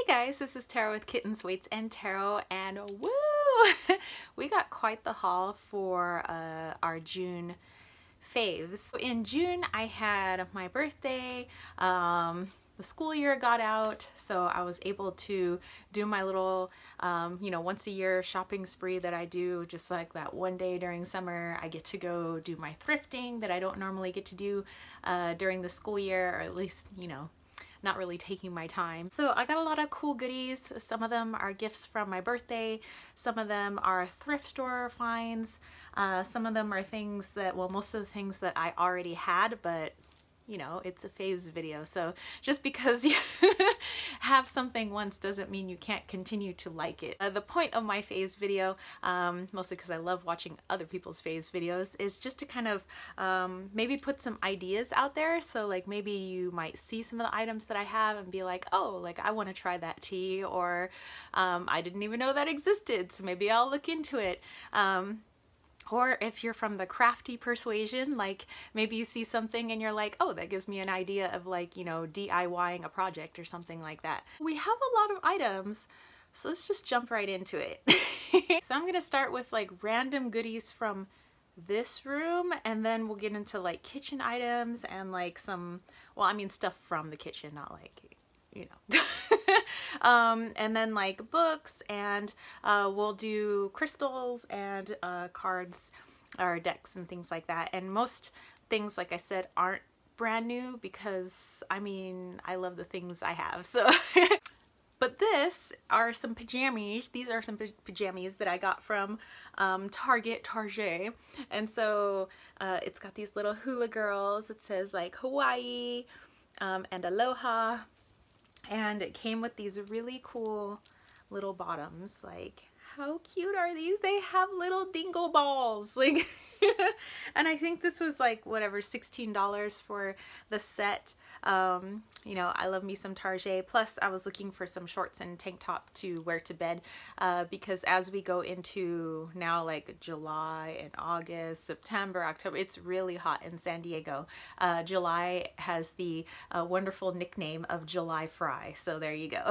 guys, this is Tarot with Kittens, Weights, and Tarot, and woo! We got quite the haul for our June faves. In June, I had my birthday, the school year got out, so I was able to do my little, once a year shopping spree that I do, just like that one day during summer. I get to go do my thrifting that I don't normally get to do during the school year, or at least, not really taking my time. So I got a lot of cool goodies. Some of them are gifts from my birthday. Some of them are thrift store finds. Some of them are things that, well, most of the things that I already had, but it's a faves video. So just because you have something once doesn't mean you can't continue to like it. The point of my faves video, mostly because I love watching other people's faves videos, is just to kind of maybe put some ideas out there. So like maybe you might see some of the items that I have and be like, oh, like I want to try that tea, or I didn't even know that existed, so maybe I'll look into it. Or if you're from the crafty persuasion, like maybe you see something and you're like, oh, that gives me an idea of like, DIYing a project or something like that. We have a lot of items, so let's just jump right into it. So I'm gonna start with like random goodies from this room, and then we'll get into like kitchen items and like some, well, I mean stuff from the kitchen, not like, and then like books, and we'll do crystals and cards or decks and things like that. And most things, like I said, aren't brand new because I mean I love the things I have, so but this are some pajamas. These are some pajamas that I got from Target, and so it's got these little hula girls. It says like Hawaii and Aloha. And it came with these really cool little bottoms. Like, how cute are these? They have little dingle balls. Like, and I think this was like, whatever, $16 for the set. I love me some Target. Plus, I was looking for some shorts and tank top to wear to bed because as we go into now like July and August, September, October, it's really hot in San Diego. July has the wonderful nickname of July Fry. So there you go.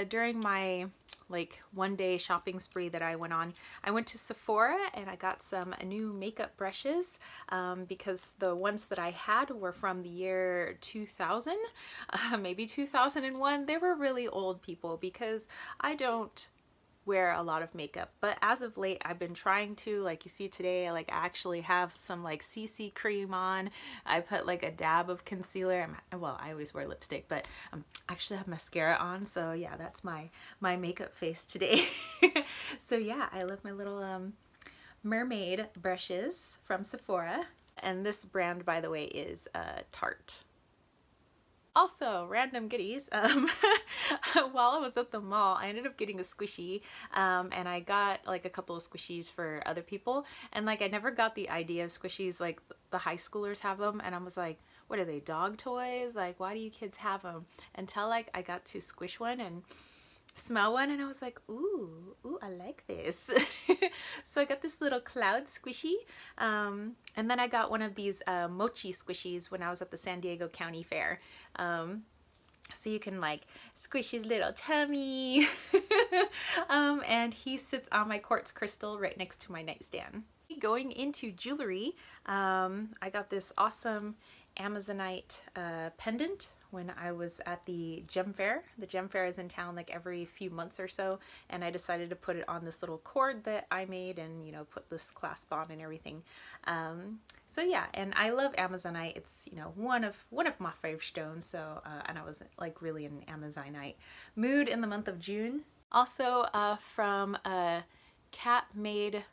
During my like one day shopping spree that I went on, I went to Sephora and I got some new makeup brushes because the ones that I had were from the year 2000, maybe 2001. They were really old, people, because I don't wear a lot of makeup, but as of late I've been trying to, like you see today, like I actually have some like CC cream on. I put like a dab of concealer. Well, I always wear lipstick, but I actually have mascara on, so yeah, that's my makeup face today. So yeah, I love my little mermaid brushes from Sephora, and this brand, by the way, is Tarte. Also, random goodies. While I was at the mall, I ended up getting a squishy, and I got like a couple of squishies for other people, and like I never got the idea of squishies, like the high schoolers have them, and I was like, what are they, dog toys? Like, why do you kids have them? Until like I got to squish one and smell one, and I was like, ooh, I like this. So I got this little cloud squishy, and then I got one of these mochi squishies when I was at the San Diego County Fair. So you can like squish his little tummy. And he sits on my quartz crystal right next to my nightstand. Going into jewelry, I got this awesome Amazonite pendant when I was at the gem fair. The gem fair is in town like every few months or so, and I decided to put it on this little cord that I made and put this clasp on and everything. So yeah, and I love Amazonite. It's one of my favorite stones. So and I was like really in Amazonite mood in the month of June. Also from Cat Made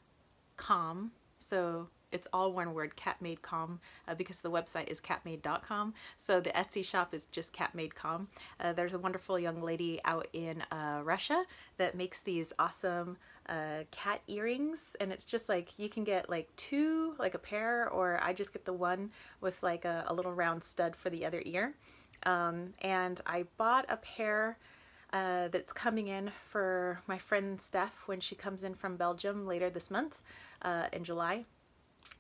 Com. So it's all one word, catmade.com, because the website is catmade.com. So the Etsy shop is just catmade.com. There's a wonderful young lady out in Russia that makes these awesome cat earrings, and it's just like you can get like two, like a pair, or I just get the one with like a little round stud for the other ear. And I bought a pair that's coming in for my friend Steph when she comes in from Belgium later this month in July.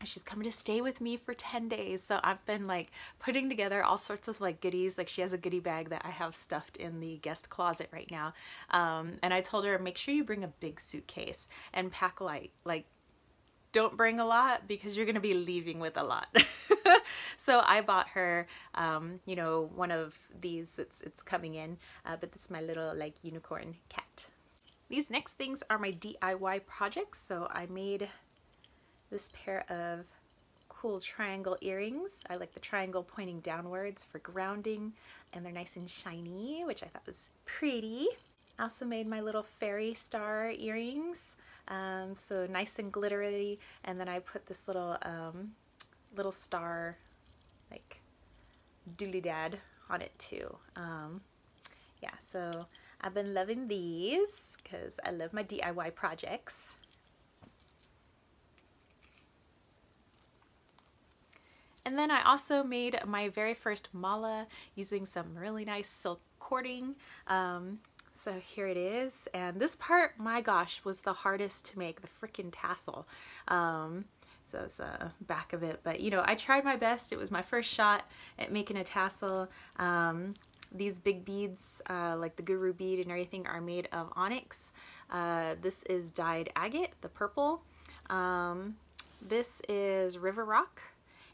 she's coming to stay with me for 10 days. So I've been like putting together all sorts of like goodies. Like she has a goodie bag that I have stuffed in the guest closet right now. And I told her, make sure you bring a big suitcase and pack light. Like, don't bring a lot because you're going to be leaving with a lot. So I bought her, you know, one of these. It's coming in, but this is my little like unicorn cat. These next things are my DIY projects. So I made this pair of cool triangle earrings. I like the triangle pointing downwards for grounding, and they're nice and shiny, which I thought was pretty. I also made my little fairy star earrings, so nice and glittery, and then I put this little little star like dooley-dad on it too. Yeah, so I've been loving these because I love my DIY projects. And then I also made my very first mala using some really nice silk cording. So here it is. And this part, my gosh, was the hardest to make, the freaking tassel. So it's the back of it. But, you know, I tried my best. It was my first shot at making a tassel. These big beads, like the guru bead and everything, are made of onyx. This is dyed agate, the purple. This is river rock.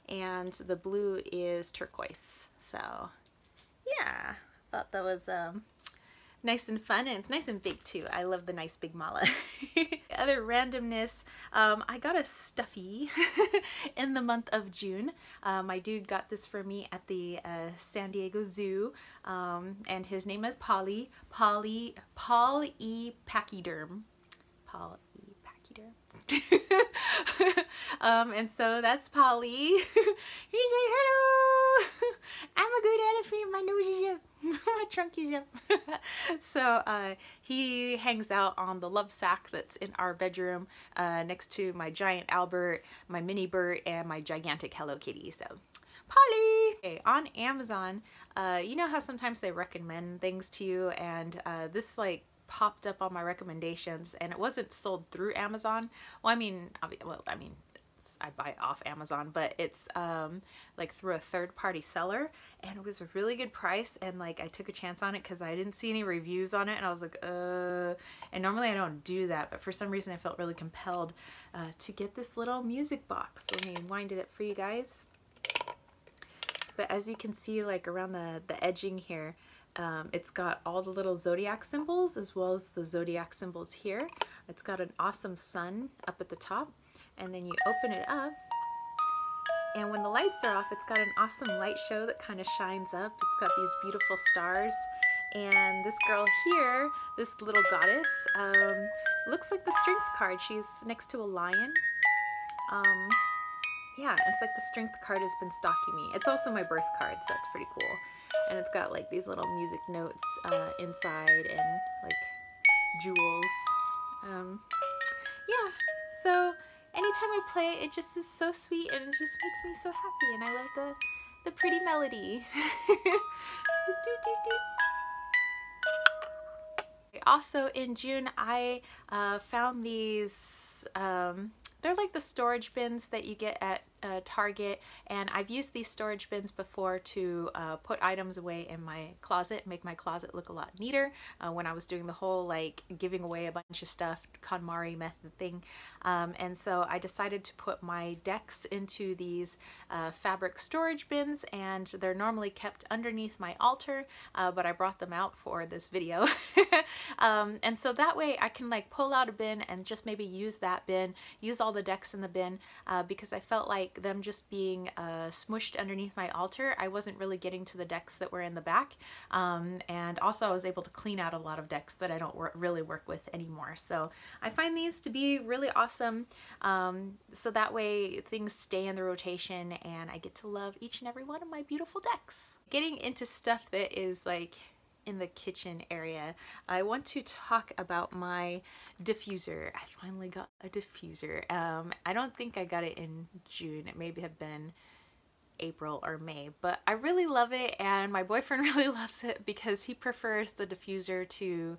And the blue is turquoise. So yeah, thought that was nice and fun, and it's nice and big too. I love the nice big mala. Other randomness, I got a stuffy in the month of June. My dude got this for me at the San Diego Zoo, and his name is Paul E. Pachyderm. Paul E. Pachyderm. And so that's Polly. He's like, hello, I'm a good elephant, my nose is up, my trunk is up. So he hangs out on the love sack that's in our bedroom, next to my giant Albert, my mini Bert, and my gigantic Hello Kitty. So Polly. Okay, on Amazon, you know how sometimes they recommend things to you, and this like popped up on my recommendations, and it wasn't sold through Amazon. Well, I mean, I buy it off Amazon, but it's like through a third-party seller, and it was a really good price, and like I took a chance on it because I didn't see any reviews on it, and I was like, and normally I don't do that, but for some reason I felt really compelled to get this little music box. Let me wind it up for you guys. But as you can see, like around the edging here, it's got all the little zodiac symbols as well as the zodiac symbols here. It's got an awesome sun up at the top, and then you open it up, and when the lights are off, it's got an awesome light show that kind of shines up. It's got these beautiful stars, and this girl here, this little goddess, looks like the strength card. She's next to a lion. Yeah, it's like the strength card has been stalking me. It's also my birth card, so that's pretty cool. And it's got like these little music notes inside, and like jewels. Yeah, so anytime I play it, it just is so sweet, and it just makes me so happy, and I love the pretty melody. Also in June, I found these, they're like the storage bins that you get at Target, and I've used these storage bins before to put items away in my closet, make my closet look a lot neater when I was doing the whole like giving away a bunch of stuff KonMari method thing. And so I decided to put my decks into these fabric storage bins, and they're normally kept underneath my altar, but I brought them out for this video. And so that way I can like pull out a bin and just maybe use that bin, use all the decks in the bin, because I felt like them just being smushed underneath my altar, I wasn't really getting to the decks that were in the back. And also I was able to clean out a lot of decks that I don't really work with anymore. So I find these to be really awesome. So that way things stay in the rotation, and I get to love each and every one of my beautiful decks. Getting into stuff that is like in the kitchen area, I want to talk about my diffuser. I finally got a diffuser. I don't think I got it in June. It maybe have been April or May, but I really love it, and my boyfriend really loves it because he prefers the diffuser to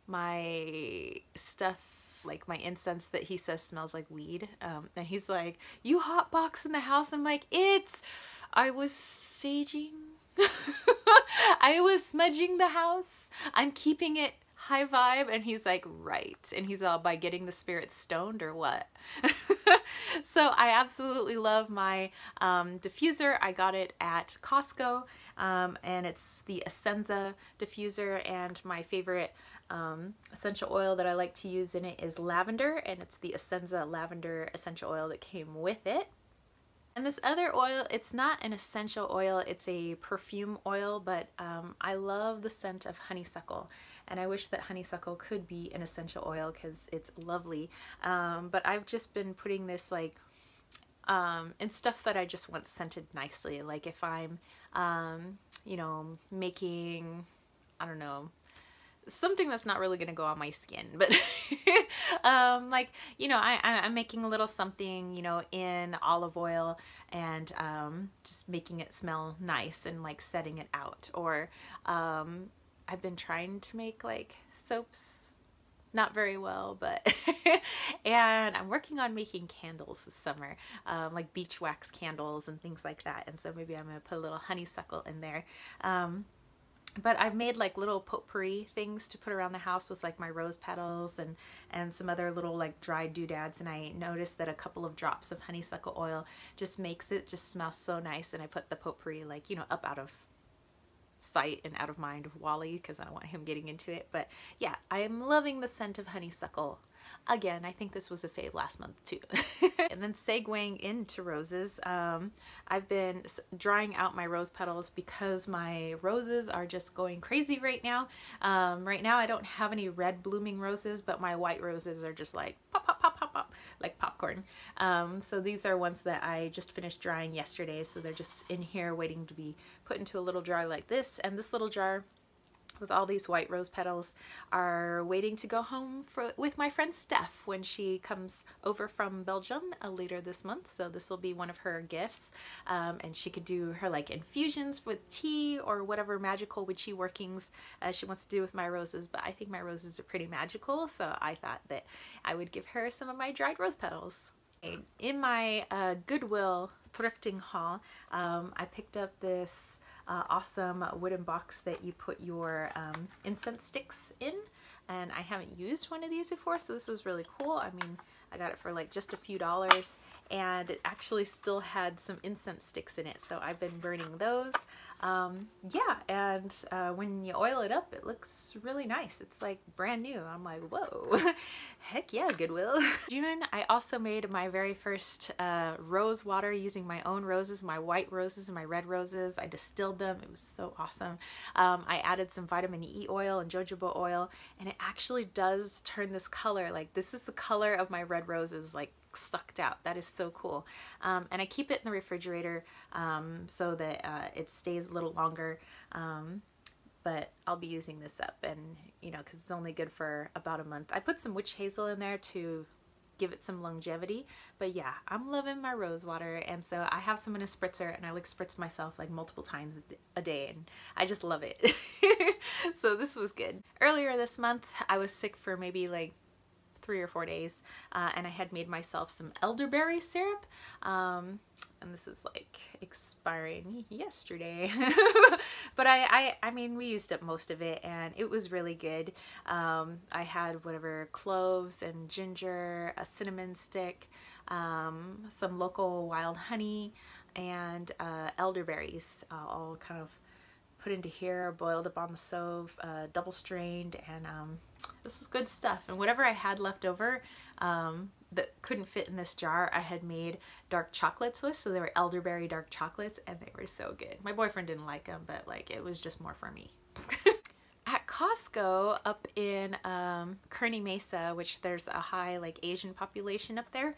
my stuff like my incense that he says smells like weed. And he's like, you hotbox in the house? I'm like, I was saging. I was smudging the house. I'm keeping it high vibe. And he's like, right. And he's all, by getting the spirits stoned or what? So I absolutely love my diffuser. I got it at Costco, and it's the Essenza diffuser, and my favorite essential oil that I like to use in it is lavender, and it's the Essenza lavender essential oil that came with it. And this other oil, it's not an essential oil, it's a perfume oil, but I love the scent of honeysuckle. And I wish that honeysuckle could be an essential oil because it's lovely. But I've just been putting this like in stuff that I just want scented nicely. Like if I'm, you know, making, I don't know, something that's not really going to go on my skin, but like, you know, I'm making a little something, you know, in olive oil and just making it smell nice and like setting it out. Or I've been trying to make like soaps, not very well, but and I'm working on making candles this summer, like beach wax candles and things like that. And so maybe I'm going to put a little honeysuckle in there. But I've made like little potpourri things to put around the house with like my rose petals and some other little like dried doodads, and I noticed that a couple of drops of honeysuckle oil just makes it just smell so nice. And I put the potpourri like, you know, up out of sight and out of mind of Wally because I don't want him getting into it. But yeah, I am loving the scent of honeysuckle. Again, I think this was a fave last month too. And then segueing into roses, I've been drying out my rose petals because my roses are just going crazy right now. Right now I don't have any red blooming roses, but my white roses are just like pop, pop, pop, pop, pop, like popcorn. So these are ones that I just finished drying yesterday. So they're just in here waiting to be put into a little jar like this. And this little jar with all these white rose petals are waiting to go home with my friend Steph when she comes over from Belgium later this month. So this will be one of her gifts, and she could do her like infusions with tea or whatever magical witchy workings she wants to do with my roses. But I think my roses are pretty magical, so I thought that I would give her some of my dried rose petals. In my Goodwill thrifting haul, I picked up this awesome wooden box that you put your incense sticks in, and I haven't used one of these before, so this was really cool. I mean, I got it for like just a few dollars, and it actually still had some incense sticks in it, so I've been burning those. Yeah, and when you oil it up, it looks really nice. It's like brand new. I'm like, whoa, heck yeah, Goodwill. June, I also made my very first rose water using my own roses, my white roses and my red roses. I distilled them. It was so awesome. I added some vitamin E oil and jojoba oil, and it actually does turn this color. Like, this is the color of my red roses, like sucked out. That is so cool. And I keep it in the refrigerator so that it stays a little longer. But I'll be using this up, and you know, because it's only good for about a month. I put some witch hazel in there to give it some longevity, but yeah, I'm loving my rose water. And so I have some in a spritzer, and I like spritz myself like multiple times a day, and I just love it. So this was good. Earlier this month I was sick for maybe like 3 or 4 days, and I had made myself some elderberry syrup, and this is like expiring yesterday. But I mean, we used up most of it, and it was really good. I had whatever cloves and ginger, a cinnamon stick, some local wild honey, and elderberries, all kind of put into here, boiled up on the stove, double strained, and this was good stuff. And whatever I had left over that couldn't fit in this jar, I had made dark chocolates with, so they were elderberry dark chocolates, and they were so good. My boyfriend didn't like them, but like it was just more for me. At Costco up in Kearney Mesa, which there's a high like Asian population up there,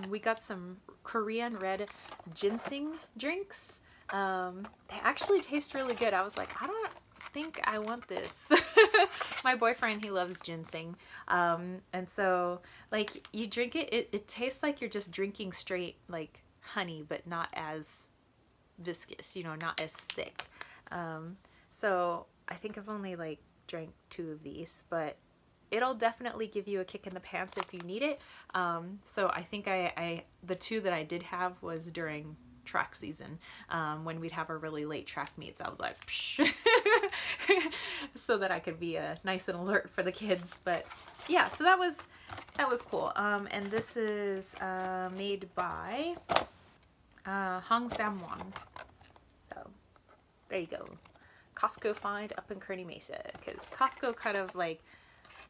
we got some Korean red ginseng drinks. They actually taste really good. I was like, I don't think I want this. My boyfriend, he loves ginseng, and so like you drink it, it tastes like you're just drinking straight like honey, but not as viscous, you know, not as thick. So I think I've only like drank 2 of these, but it'll definitely give you a kick in the pants if you need it. So I think the two that I did have was during track season, when we'd have our really late track meets. I was like, psh. So that I could be nice and alert for the kids. But yeah, so that was cool. And this is made by Hong Samwon. So there you go. Costco find up in Kearney Mesa, because Costco kind of like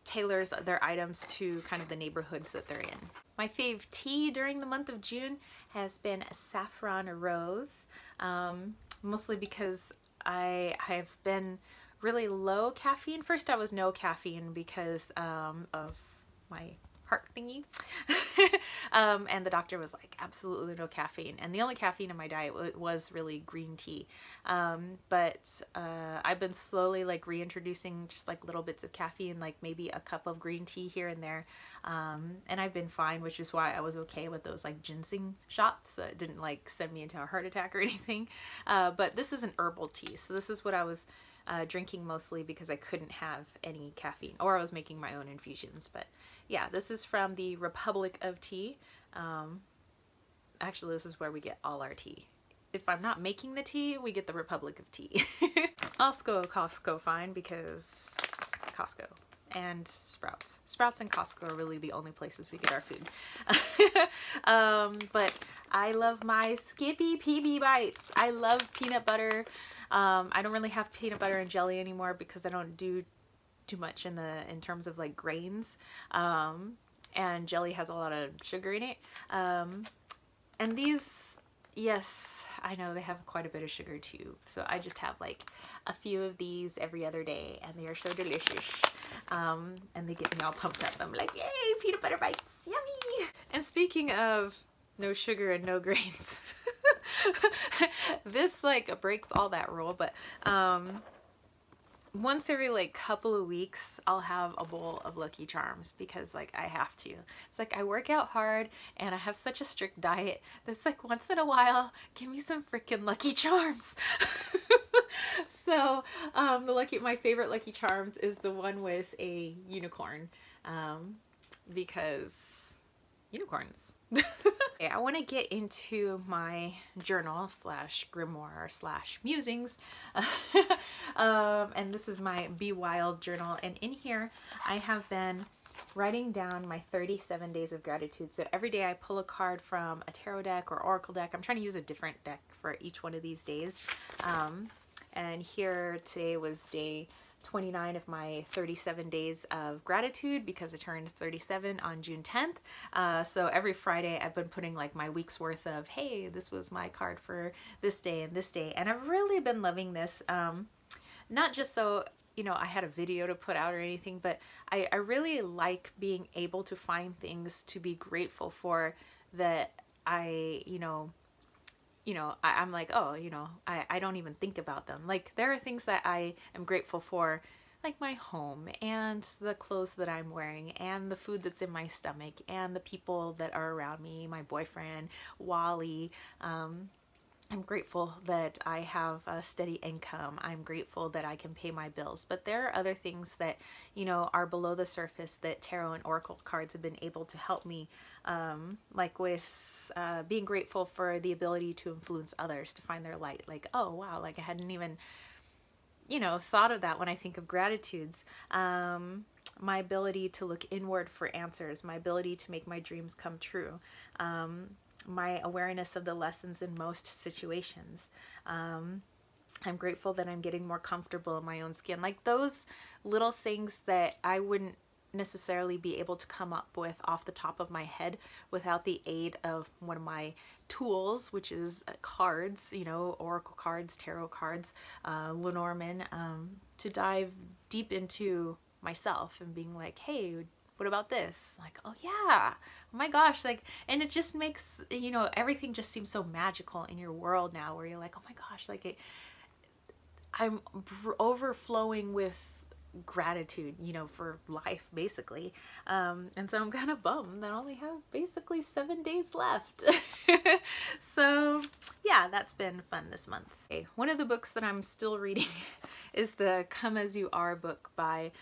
tailors their items to kind of the neighborhoods that they're in. My fave tea during the month of June has been saffron rose, mostly because I've been really low caffeine. First I was no caffeine because of my heart thingy. And the doctor was like, absolutely no caffeine. And the only caffeine in my diet was really green tea. But I've been slowly like reintroducing just like little bits of caffeine, like maybe a cup of green tea here and there. And I've been fine, which is why I was okay with those like ginseng shots. It didn't like send me into a heart attack or anything. But this is an herbal tea. So this is what I was drinking mostly because I couldn't have any caffeine, or I was making my own infusions. But yeah, this is from the Republic of Tea. Actually, this is where we get all our tea. If I'm not making the tea, we get the Republic of Tea. Also Costco fine because Costco and Sprouts. Sprouts and Costco are really the only places we get our food. But I love my Skippy PB Bites. I love peanut butter. I don't really have peanut butter and jelly anymore because I don't do too much in terms of like grains. And jelly has a lot of sugar in it. And these, yes, I know they have quite a bit of sugar too. So I just have like a few of these every other day, and they are so delicious. And they get me all pumped up. I'm like, yay, peanut butter bites, yummy. And speaking of no sugar and no grains, this like breaks all that rule, but once every like couple of weeks I'll have a bowl of Lucky Charms because like I have to. It's like I work out hard and I have such a strict diet that's like once in a while give me some freaking Lucky Charms. So my favorite Lucky Charms is the one with a unicorn, because unicorns. Okay, I want to get into my journal slash grimoire slash musings. And this is my Be Wild journal, and in here I have been writing down my 37 days of gratitude. So every day I pull a card from a tarot deck or oracle deck. I'm trying to use a different deck for each one of these days. And here today was day 29 of my 37 days of gratitude because I turned 37 on June 10th. So every Friday I've been putting like my week's worth of, hey, this was my card for this day and this day. And I've really been loving this. Not just so, you know, I had a video to put out or anything, but I really like being able to find things to be grateful for that I'm like, oh, I don't even think about them. Like there are things that I am grateful for, like my home and the clothes that I'm wearing and the food that's in my stomach and the people that are around me, my boyfriend, Wally. I'm grateful that I have a steady income. I'm grateful that I can pay my bills. But there are other things that, are below the surface that tarot and oracle cards have been able to help me, like with being grateful for the ability to influence others to find their light. Like, oh, wow, like I hadn't even, thought of that when I think of gratitudes. My ability to look inward for answers, my ability to make my dreams come true. My awareness of the lessons in most situations. I'm grateful that I'm getting more comfortable in my own skin. Like those little things that I wouldn't necessarily be able to come up with off the top of my head without the aid of one of my tools, which is cards, oracle cards, tarot cards, Lenormand, to dive deep into myself and being like, hey, what about this? Like, oh yeah, oh my gosh, like, and it just makes, everything just seems so magical in your world now where you're like, oh my gosh, like I'm overflowing with gratitude, for life basically. And so I'm kind of bummed that I only have basically 7 days left. So yeah, that's been fun this month. Okay, one of the books that I'm still reading is the Come As You Are book by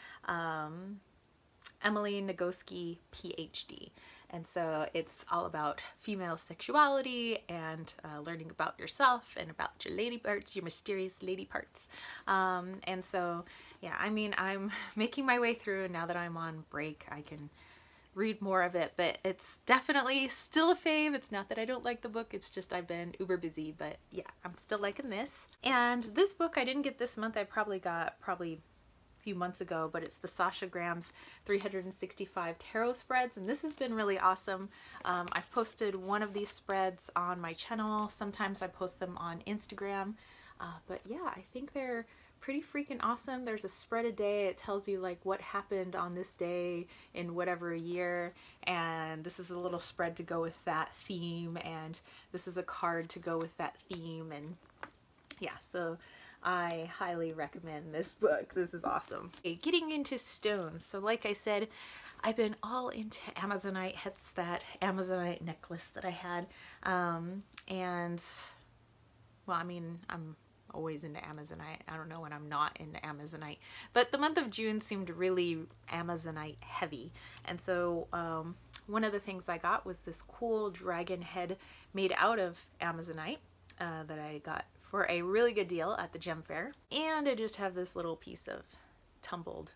Emily Nagoski, PhD. And so it's all about female sexuality and learning about yourself and about your lady parts, your mysterious lady parts. And so, yeah, I mean, I'm making my way through, and now that I'm on break, I can read more of it, but it's definitely still a fave. It's not that I don't like the book, it's just I've been uber busy, but yeah, I'm still liking this. And this book I didn't get this month, I probably got a few months ago, but it's the Sasha Graham's 365 tarot spreads, and this has been really awesome. I've posted one of these spreads on my channel. Sometimes I post them on Instagram, but yeah, I think they're pretty freaking awesome. There's a spread a day. It tells you like what happened on this day in whatever year, and this is a little spread to go with that theme, and this is a card to go with that theme, and yeah, so I highly recommend this book. This is awesome. Okay, getting into stones. So like I said, I've been all into Amazonite, hence that Amazonite necklace that I had. And well, I mean, I'm always into Amazonite. I don't know when I'm not into Amazonite, but the month of June seemed really Amazonite heavy. And so one of the things I got was this cool dragon head made out of Amazonite that I got for a really good deal at the gem fair. And I just have this little piece of tumbled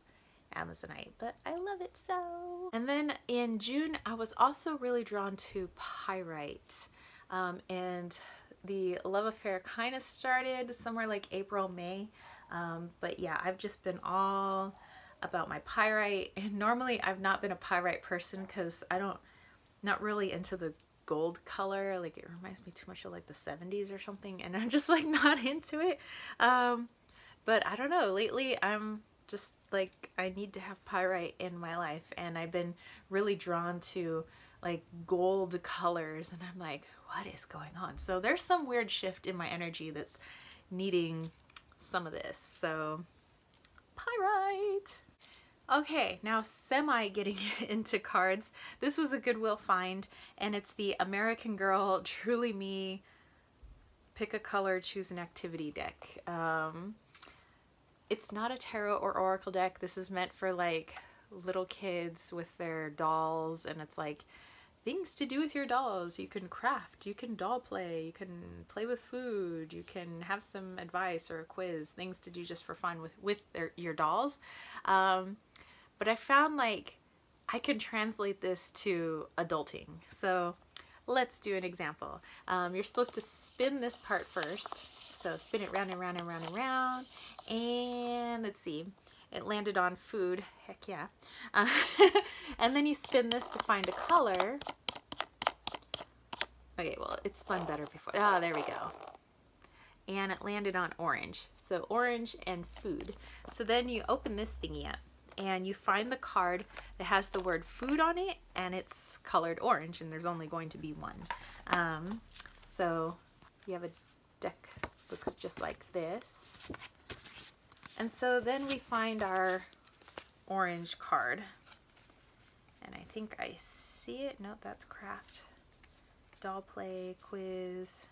Amazonite, but I love it so. And then in June, I was also really drawn to pyrite. And the love affair kind of started somewhere like April, May. But yeah, I've just been all about my pyrite. And normally I've not been a pyrite person because not really into the gold color. Like it reminds me too much of like the 70s or something, and I'm just like not into it. But I don't know, lately I'm just like, I need to have pyrite in my life, and I've been really drawn to like gold colors, and I'm like, what is going on? So there's some weird shift in my energy that's needing some of this. So pyrite. Okay, now semi getting into cards. This was a Goodwill find, and it's the American Girl Truly Me Pick a Color, Choose an Activity deck. It's not a tarot or oracle deck. This is meant for like little kids with their dolls, and it's like things to do with your dolls. You can craft, you can doll play, you can play with food, you can have some advice or a quiz, things to do just for fun with your dolls. But I found like I can translate this to adulting. So let's do an example. You're supposed to spin this part first. So spin it round and round and round and round. And let's see. It landed on food. Heck yeah. And then you spin this to find a color. Okay, well, it spun better before. Ah, there we go. And it landed on orange. So orange and food. So then you open this thingy up, and you find the card that has the word food on it, and it's colored orange, and there's only going to be one. So you have a deck, looks just like this. And so then we find our orange card, and I think I see it. No, that's craft, doll play, quiz,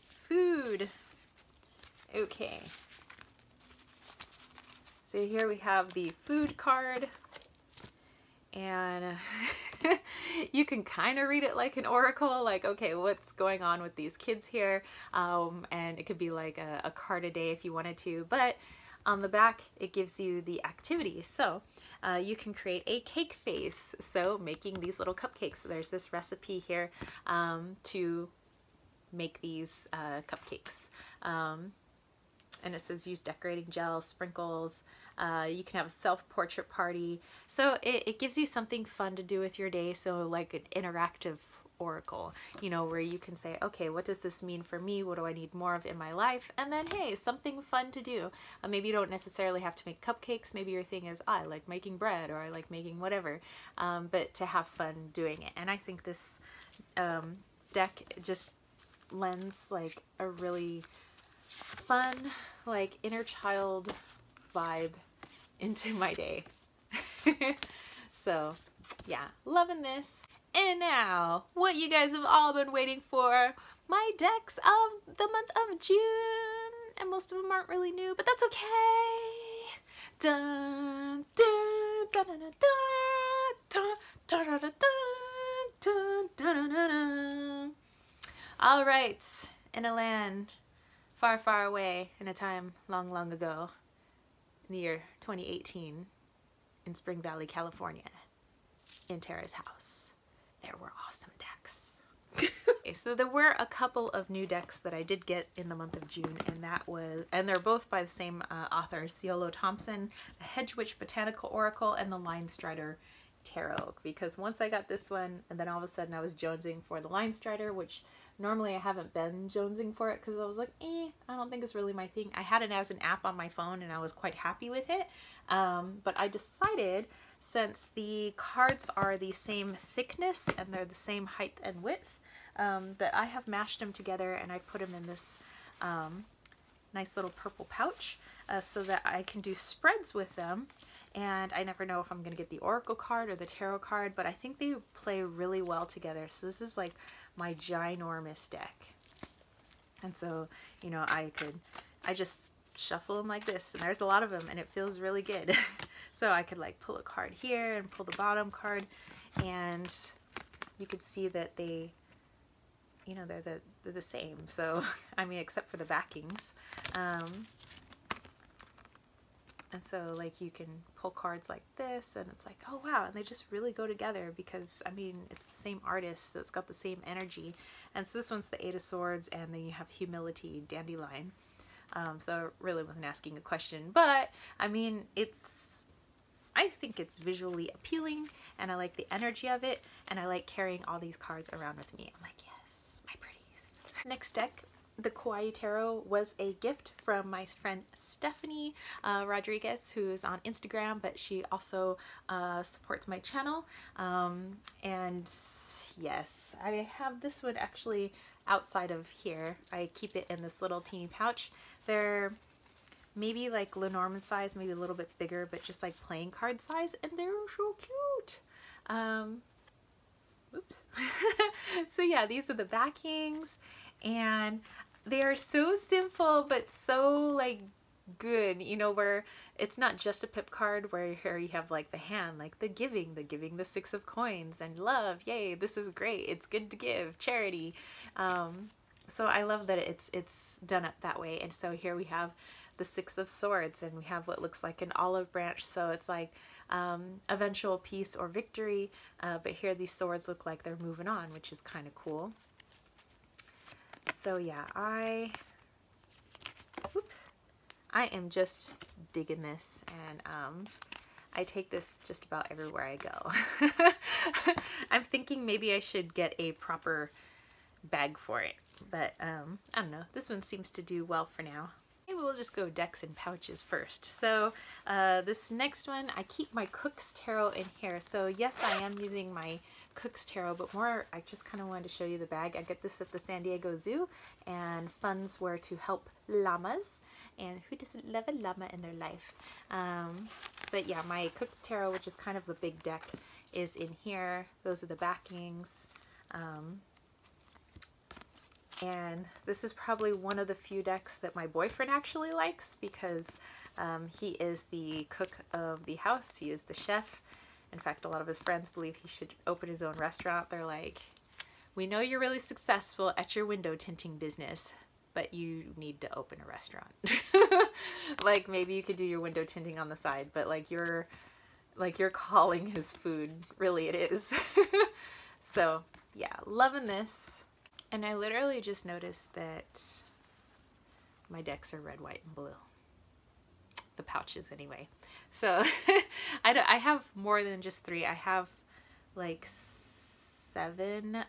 food. Okay. So here we have the food card, and you can kind of read it like an oracle, like, okay, what's going on with these kids here? And it could be like a card a day if you wanted to, but on the back it gives you the activities. So you can create a cake face, so making these little cupcakes. So there's this recipe here to make these cupcakes. And it says use decorating gel, sprinkles. You can have a self-portrait party. So it gives you something fun to do with your day. So like an interactive oracle, you know, where you can say, okay, what does this mean for me? What do I need more of in my life? And then, hey, something fun to do. Maybe you don't necessarily have to make cupcakes. Maybe your thing is, I like making bread, or I like making whatever, but to have fun doing it. And I think this deck just lends like a really fun, like inner child vibe into my day. So yeah, loving this. And now, what you guys have all been waiting for, my decks of the month of June. And most of them aren't really new, but that's okay. Dun, dun, dun, All right, in a land far, far away, in a time long, long ago, in the year 2018, in Spring Valley, California, in Tara's house, there were awesome decks. Okay, so there were a couple of new decks that I did get in the month of June, and they're both by the same author, Ciolo Thompson, the Hedge Witch Botanical Oracle, and the Line Strider Tarot. Because once I got this one, and then all of a sudden I was jonesing for the Line Strider, which normally I haven't been jonesing for it because I was like, I don't think it's really my thing. I had it as an app on my phone and I was quite happy with it. But I decided, since the cards are the same thickness and they're the same height and width, that I have mashed them together and I put them in this nice little purple pouch so that I can do spreads with them. And I never know if I'm going to get the Oracle card or the Tarot card, but I think they play really well together. So this is like my ginormous deck. And so, you know, I just shuffle them like this, and there's a lot of them, and it feels really good. So I could like pull a card here and pull the bottom card, and you could see that they, you know, they're the same. So, I mean, except for the backings. And so, like, you can pull cards like this, and it's like, oh, wow, and they just really go together because, I mean, it's the same artist, so it's got the same energy. And so this one's the Eight of Swords, and then you have Humility, Dandelion. So I really wasn't asking a question, but, I mean, I think it's visually appealing, and I like the energy of it, and I like carrying all these cards around with me. I'm like, yes, my pretties. Next deck, the Kawaii Tarot, was a gift from my friend Stephanie Rodriguez, who is on Instagram, but she also supports my channel. And yes, I have this one actually outside of here. I keep it in this little teeny pouch. They're maybe like Lenormand size, maybe a little bit bigger, but just like playing card size, and they're so cute. Oops. So yeah, these are the backings, and they are so simple but so like good, you know, where it's not just a pip card where here you have like the hand, like the giving, the Six of Coins, and love, yay, this is great, it's good to give, charity. So I love that it's done up that way. And so here we have the Six of Swords, and we have what looks like an olive branch, so it's like eventual peace or victory, but here these swords look like they're moving on, which is kind of cool. So yeah, I am just digging this, and I take this just about everywhere I go. I'm thinking maybe I should get a proper bag for it, but I don't know, this one seems to do well for now. Maybe we'll just go decks and pouches first. So this next one, I keep my Cook's Tarot in here. So yes, I am using my Cook's Tarot, but more, I just kind of wanted to show you the bag. I get this at the San Diego Zoo, and funds were to help llamas, and who doesn't love a llama in their life? But yeah, my Cook's Tarot, which is kind of a big deck, is in here. Those are the backings. And this is probably one of the few decks that my boyfriend actually likes, because he is the cook of the house. He is the chef. In fact, a lot of his friends believe he should open his own restaurant. They're like, we know you're really successful at your window tinting business, but you need to open a restaurant. Like, maybe you could do your window tinting on the side, but like your calling is food. Really, it is. So yeah, loving this. And I literally just noticed that my decks are red, white, and blue. The pouches anyway. So I have more than just 3. I have like 7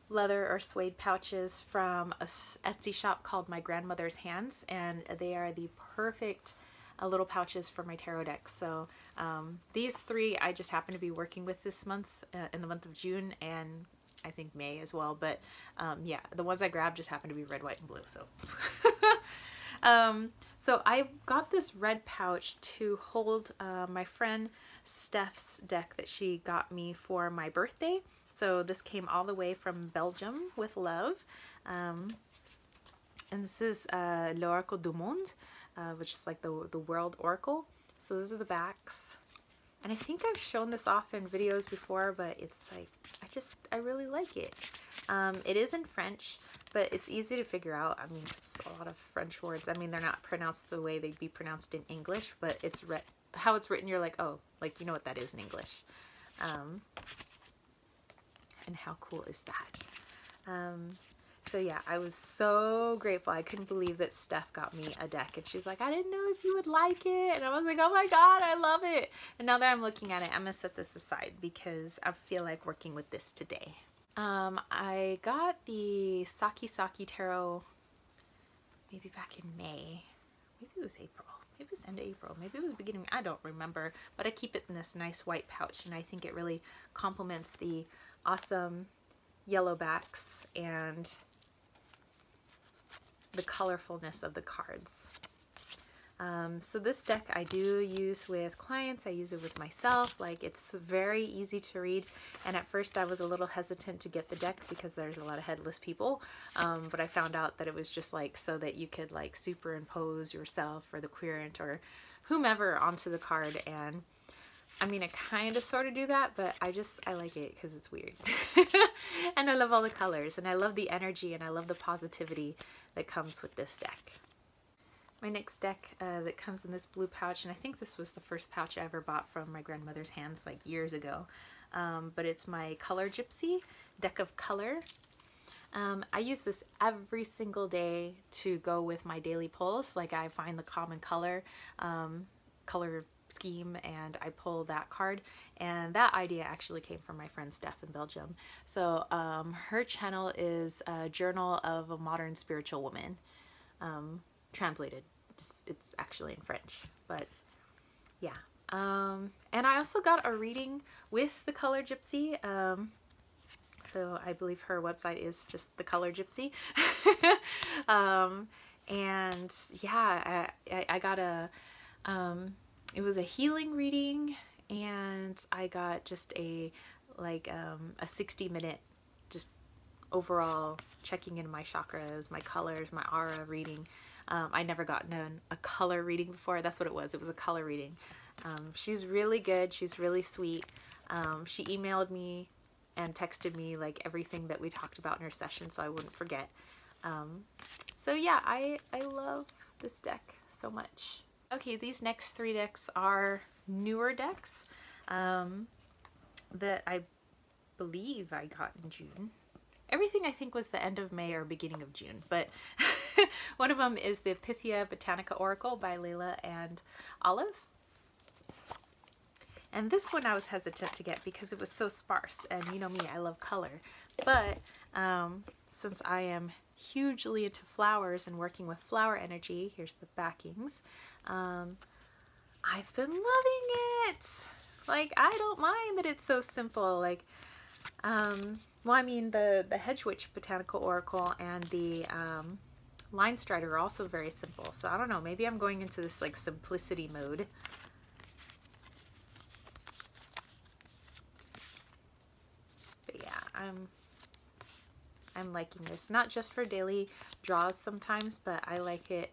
leather or suede pouches from a Etsy shop called My Grandmother's Hands, and they are the perfect little pouches for my tarot decks. So these 3 I just happen to be working with this month, in the month of June, and I think May as well, but yeah, the ones I grabbed just happen to be red, white, and blue. So so I got this red pouch to hold my friend Steph's deck that she got me for my birthday. So this came all the way from Belgium with love, and this is L'Oracle du Monde, which is like the world oracle. So those are the backs. And I think I've shown this off in videos before, but it's like, I really like it. It is in French, but it's easy to figure out. I mean, it's a lot of French words. I mean, they're not pronounced the way they'd be pronounced in English, but it's how it's written, you're like, oh, like, you know what that is in English. And how cool is that? So yeah, I was so grateful. I couldn't believe that Steph got me a deck, and she's like, I didn't know if you would like it. And I was like, oh my God, I love it. And now that I'm looking at it, I'm gonna set this aside because I feel like working with this today. I got the Saki Saki Tarot maybe back in May. Maybe it was April. Maybe it was end of April. Maybe it was beginning. I don't remember. But I keep it in this nice white pouch, and I think it really complements the awesome yellow backs and the colorfulness of the cards. So this deck I do use with clients. I use it with myself. Like, it's very easy to read, and at first I was a little hesitant to get the deck because there's a lot of headless people, but I found out that it was just like so that you could like superimpose yourself or the querent or whomever onto the card. And I mean, I kind of sort of do that, but I like it because it's weird. And I love all the colors, and I love the energy, and I love the positivity that comes with this deck. My next deck that comes in this blue pouch, and I think this was the first pouch I ever bought from my grandmother's hands like years ago, but it's my Color Gypsy deck of color. I use this every single day to go with my daily pulls. Like, I find the common color scheme and I pull that card, and that idea actually came from my friend Steph in Belgium. So her channel is a Journal of a Modern Spiritual Woman, translated. It's actually in French, but yeah. And I also got a reading with the Color Gypsy. So I believe her website is just the Color Gypsy. And yeah, I got a it was a healing reading, and I got just a 60-minute just overall checking in my chakras, my colors, my aura reading. I never gotten a color reading before. That's what it was. It was a color reading. She's really good. She's really sweet. She emailed me and texted me like everything that we talked about in her session so I wouldn't forget. So yeah, I love this deck so much. Okay, these next three decks are newer decks that I believe I got in June. Everything I think was the end of May or beginning of June, but one of them is the Pythia Botanica Oracle by Layla and Olive. And this one I was hesitant to get because it was so sparse, and you know me, I love color. But since I am hugely into flowers and working with flower energy, here's the backings, I've been loving it. Like, I don't mind that it's so simple. Like, well, I mean, the Hedge Witch Botanical Oracle and the Line Strider are also very simple. So I don't know, maybe I'm going into this like simplicity mode. But yeah, I'm liking this. Not just for daily draws sometimes, but I like it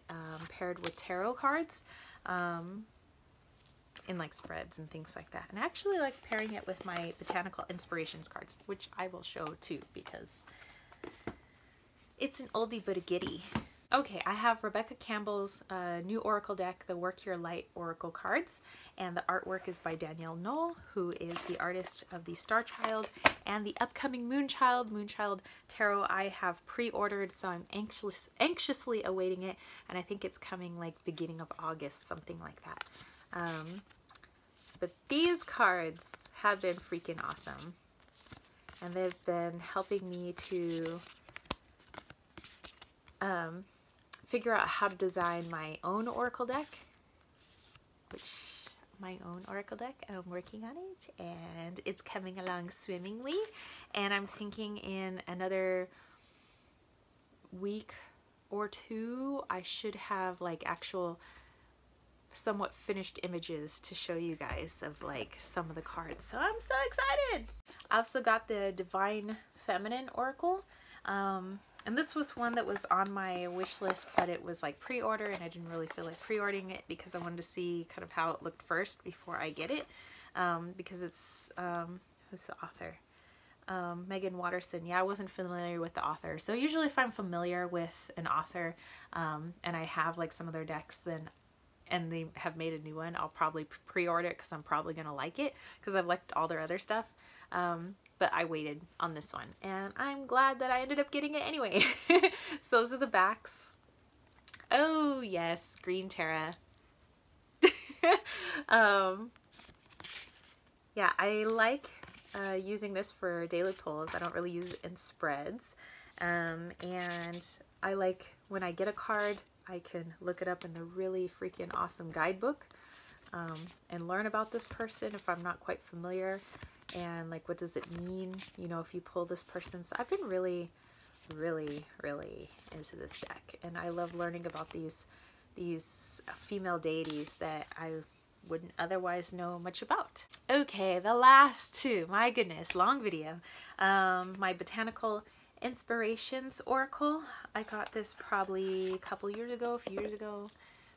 paired with tarot cards in like spreads and things like that. And I actually like pairing it with my Botanical Inspirations cards, which I will show too because it's an oldie but a goodie. Okay, I have Rebecca Campbell's new Oracle deck, the Work Your Light Oracle cards, and the artwork is by Danielle Knoll, who is the artist of the Star Child and the upcoming Moonchild Tarot. I have pre-ordered, so I'm anxiously awaiting it, and I think it's coming like beginning of August, something like that. But these cards have been freaking awesome, and they've been helping me to figure out how to design my own Oracle deck, I'm working on it, and it's coming along swimmingly, and I'm thinking in another week or two I should have like actual somewhat finished images to show you guys of like some of the cards, so I'm so excited. I also got the Divine Feminine Oracle. And this was one that was on my wish list, but it was like pre-order, and I didn't really feel like pre-ordering it because I wanted to see kind of how it looked first before I get it. Because it's, who's the author? Megan Watterson. Yeah, I wasn't familiar with the author. So usually if I'm familiar with an author, and I have like some of their decks, and they have made a new one, I'll probably pre-order it because I'm probably going to like it because I've liked all their other stuff. But I waited on this one, and I'm glad that I ended up getting it anyway. So those are the backs. Oh yes, Green Terra. Yeah, I like using this for daily pulls. I don't really use it in spreads. And I like when I get a card, I can look it up in the really freaking awesome guidebook, and learn about this person if I'm not quite familiar, and like what does it mean, you know, if you pull this person. So I've been really into this deck, and I love learning about these female deities that I wouldn't otherwise know much about. Okay, the last two, my goodness, long video. My Botanical Inspirations Oracle. I got this probably a couple years ago, a few years ago,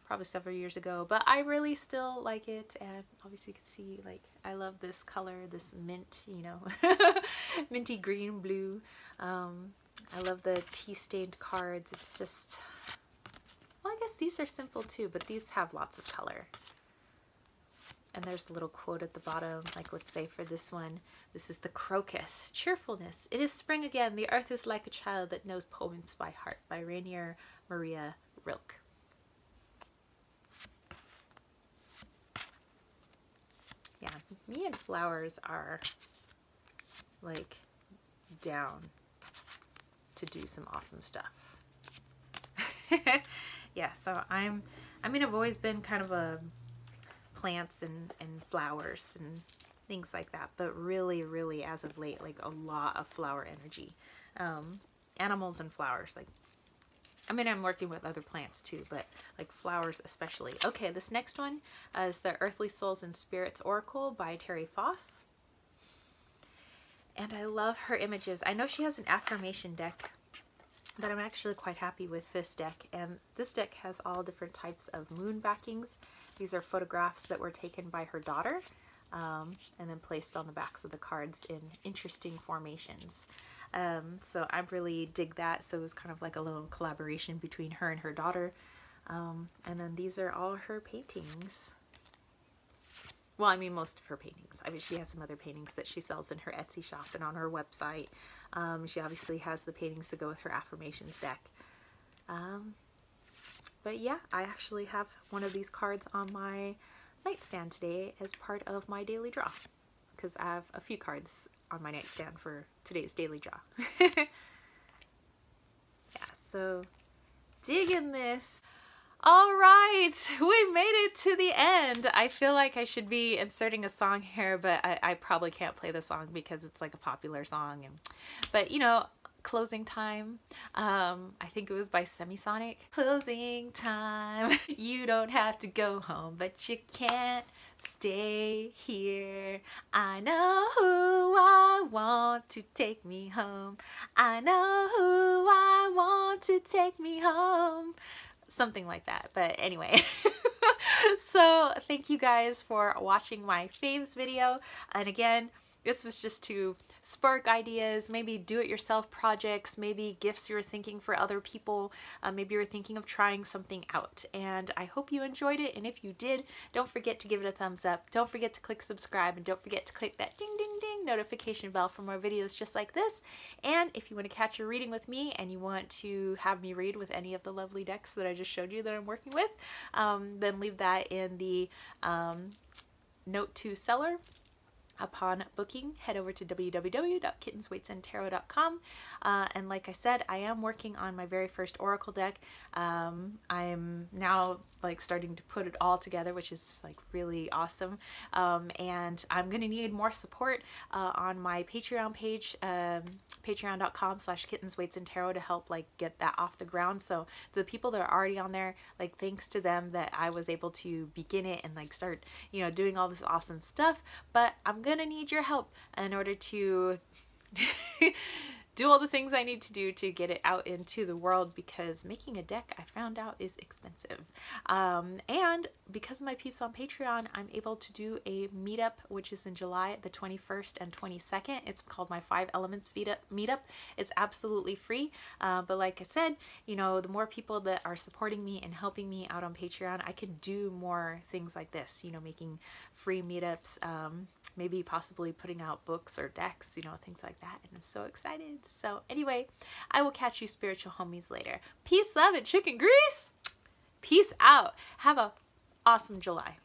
probably several years ago, but I really still like it. And obviously you can see, like, I love this color, this mint, you know, minty green blue. I love the tea-stained cards. It's just, well, I guess these are simple too, but these have lots of color. And there's a little quote at the bottom, like let's say for this one, this is the Crocus. Cheerfulness. It is spring again. The earth is like a child that knows poems by heart, by Rainier Maria Rilke. Yeah, me and flowers are like down to do some awesome stuff. Yeah, so I mean, I've always been kind of a plants and flowers and things like that, but really as of late, like a lot of flower energy, animals and flowers. Like, I mean, I'm working with other plants too, but like flowers especially. Okay, this next one is the Earthly Souls and Spirits Oracle by Terry Foss, and I love her images. I know she has an affirmation deck, but I'm actually quite happy with this deck, and this deck has all different types of moon backings. These are photographs that were taken by her daughter, and then placed on the backs of the cards in interesting formations. So I really dig that. So it was kind of like a little collaboration between her and her daughter. And then these are all her paintings. Well, I mean, most of her paintings. I mean, she has some other paintings that she sells in her Etsy shop and on her website. She obviously has the paintings to go with her affirmations deck. But yeah, I actually have one of these cards on my nightstand today as part of my daily draw, because I have a few cards on my nightstand for today's daily draw. Yeah, so digging this. All right, we made it to the end. I feel like I should be inserting a song here, but I probably can't play the song because it's like a popular song. But you know, closing time. I think it was by Semisonic. Closing time. You don't have to go home, but you can't stay here. I know who I want to take me home. I know who I want to take me home. Something like that. But anyway, so thank you guys for watching my faves video. And again, this was just to spark ideas, maybe do-it-yourself projects, maybe gifts you were thinking for other people. Maybe you're thinking of trying something out. And I hope you enjoyed it. And if you did, don't forget to give it a thumbs up. Don't forget to click subscribe. And don't forget to click that ding, ding, ding notification bell for more videos just like this. And if you want to catch a reading with me and you want to have me read with any of the lovely decks that I just showed you that I'm working with, then leave that in the note to seller. Upon booking, head over to www.kittenswaitsandtarot.com. And like I said, I am working on my very first Oracle deck. I'm now like starting to put it all together, which is like really awesome. And I'm gonna need more support on my Patreon page, patreon.com/kittenswaitsandtarot, to help like get that off the ground. So the people that are already on there, like thanks to them that I was able to begin it and like start, you know, doing all this awesome stuff. But I'm gonna need your help in order to do all the things I need to do to get it out into the world, because making a deck, I found out, is expensive. And because of my peeps on Patreon, I'm able to do a meetup, which is in July the 21st and 22nd. It's called my 5 Elements meetup. It's absolutely free. But like I said, you know, the more people that are supporting me and helping me out on Patreon, I can do more things like this, you know, making free meetups, maybe possibly putting out books or decks, you know, things like that. And I'm so excited. So anyway, I will catch you spiritual homies later. Peace, love, and chicken grease. Peace out. Have a awesome July.